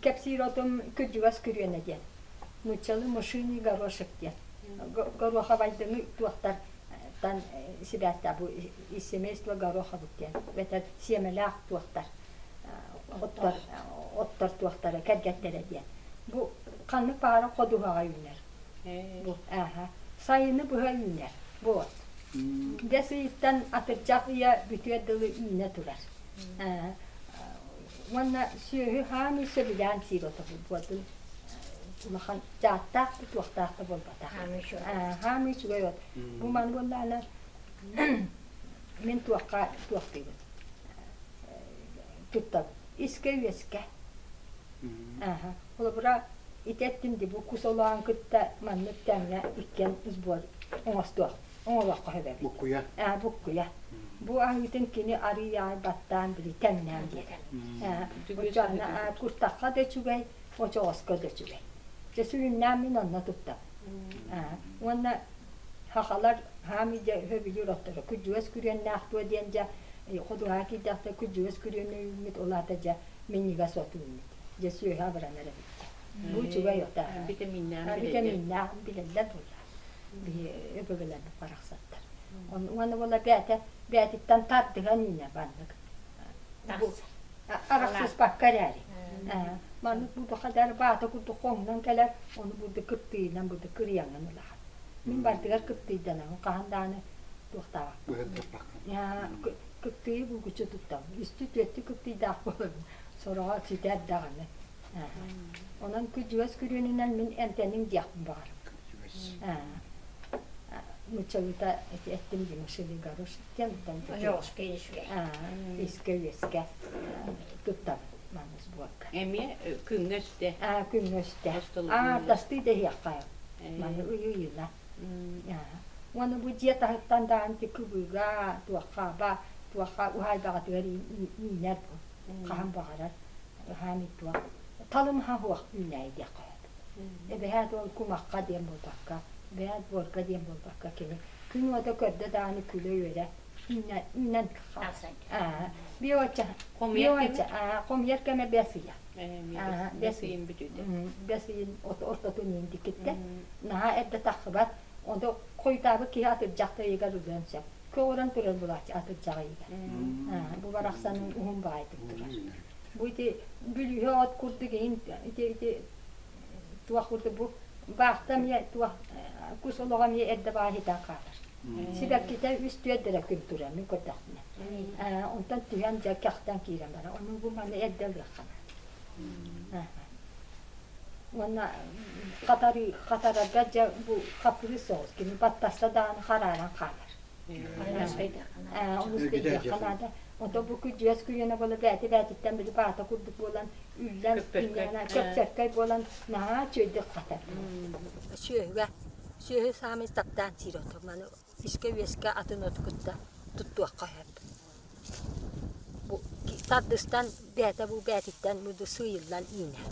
кепсиротом күджүгас күрүөнө диэн. Нучалы машини горошек диэн. Гороха вайдыны туактар тан сибәттә бу семейство гороха диэн. Ветер семелак туактар. Оттар туактары кәдгәттәре диэн. Бу канны пара кодуга юнер. Бу сайыны буга юнер. Бу. Деситтен атырчак я бүтүеддылы үйне турар. Ванна сүйі хами сөбілен сироту болдың. Улахан жаттақ бұт уақтақты болбата. Хами шүгей от. Бұл маны болдағына мен туақтайды. Тұттап. Иске үйеске. Ола бұра итеттімді бұл құсолуған күтті маннып тәңе ikкен үзбор оңастуақ. Оңалаққа хөбәбі. Бұққұя? Бұққұя. Bu ahütün kini arıya battan biri temnem diye. Ocağına kurtakka da çügey, ocağı da çügey. Cesuyun namin onunla tuttu. Onunla hakalar hamice höbülür otları. Kücüğüz kürüyen nahtu deyince, kodu haki dağda kücüğüz kürüyen ümit olataca meniga sotu ümit. Cesuyu haberanlara bitti. Bu çügey yok da. Vitaminler bilirler bunlar. Bir öbürler bir paraksatlar. Onu valla bəyətdən tatdıqan yine bandık. Araksız bakkarari. Bandık burada kadar bağda kurdu qoğundan gələr, onu burada kırttığıyla burada kırıyanın olağı. Min bardıqar kırttığıydan ama qahandanı tuqtağa. Bu hep bakın. Kırttığı bu gücü tuttam. Üstü tüetti kırttığıyda qoğun. Sonra sütər dağını. Onun kücüğüz kürüyününden min entenin diyaqın bağırım. Muchalita ettim di mushili garosh tentam iske tuttam manus buakka Emi küngöste. Küngöste tasti de hiaqqa manu uyuyilla wana bujiya tahtan anti kubuga tuaqa uhay bagat gari iner qaham bagarar hamit tua talum ha huwa unay diqa ebe hadu kumaqqa diyam budakka Beğen borga diyem bolbakka kimi. Gün oda ködde dağını külü öyle. Ünnen kalsın. Bir oça. Komyer keme besiya. Besiyin bütüdü. Besiyin ortatının dikitte. Naha edde takıbat. Onda koytabı ki atırcakta yegar dönsem. Köğren durar bulaç atırcağı yegar. Bu var aksanın uhun bağıdır durar. Bu iti bülüğe at kurdu geyin. İti tuğa kurdu bu. Bağıtam ya tuğa. Kusologam ye edde bahita kalır. Sibek kita üstüye de kültüre mi kodakne. Ondan tuyan jakaktan kiran bara. Onun bu manı edde bırakana. Ona Katara gaca bu kapri sos kimi battasta dağın hararan kalır. Onu speyde kanada. Onda bu kücüğüz kuyuna böyle bəyətdən biri bağda kurduk bolan üllen köpsörkay bolan naha çöydük katar. Sühü samiz taptan sirotu manu iske veske atın otkutta tuttuakka hep. Bu taddıstan bu bəyətdən bu sıyıllan iğne.